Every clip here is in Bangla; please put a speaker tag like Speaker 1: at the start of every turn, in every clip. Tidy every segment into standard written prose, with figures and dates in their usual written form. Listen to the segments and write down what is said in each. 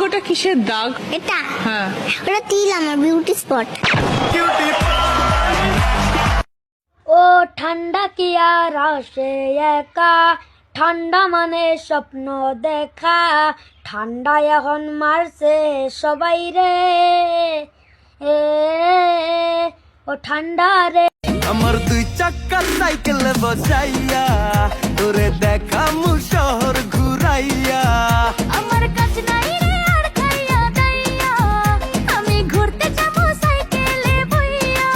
Speaker 1: ওটা কিসের দাগ?
Speaker 2: এটা
Speaker 1: হ্যাঁ,
Speaker 2: ওটা তিল, আমার বিউটি স্পট।
Speaker 3: ও ঠান্ডা কি আর আসে একা, ঠান্ডা মানে স্বপ্ন দেখা, ঠান্ডা এখন মারছে সবাই রে, এ ও ঠান্ডা রে।
Speaker 4: আমার 2 চাকা সাইকেলে বসাইয়া তোরে দেখামু শহর ঘুরাইয়া।
Speaker 3: আমার কাছ নাই রে আর খাইয়া দাইয়া, আমি ঘুরতে যাবো সাইকেলে বইয়া।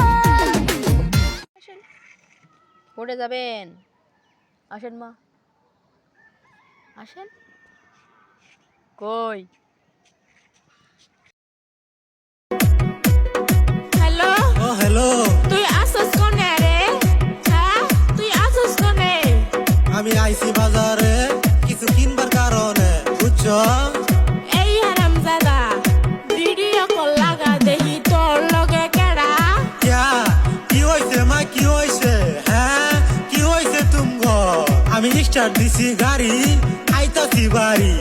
Speaker 5: পড়ে যাবেন, আসেন মা, আসেন। কই
Speaker 6: হ্যালো,
Speaker 4: ও হ্যালো,
Speaker 6: তুই আসস কোনে রে? হ্যাঁ, তুই আসস কোনে?
Speaker 4: আমি আইছি বাজারে কিছু কিনবার কারণে, বুঝছো?
Speaker 6: এই হারামজাদা, ভিডিও কল লাগা দেহি তোর লগে কেডা?
Speaker 4: ক্যা কি হইছে মা, কি হইছে? হ্যাঁ কি হইছে তুমগো? আমি স্টার্ট দিছি গাড়ি, আইতাছি বাড়ি।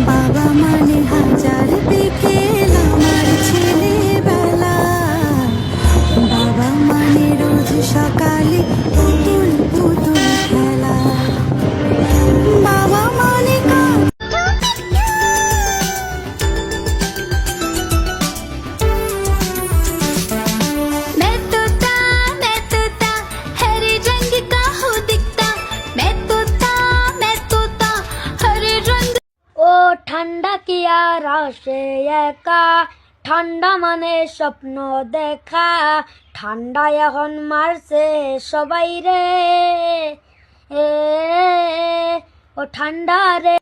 Speaker 7: বাবা মানে হাজার বিকেল আমার ছেলেবেলা, বাবা মানে রোজ সকালে পুতুল পুতুল খেলা, বাবা মানে
Speaker 3: मैं तोता हरे रंग का हूँ दिखता, मैं तोता हरे रंग। ও ঠান্ডা কি আর আসে একা, ঠান্ডা মানে স্বপ্ন দেখা, ঠান্ডা এখন মারছে সবাই রে, এ ও ঠান্ডা রে।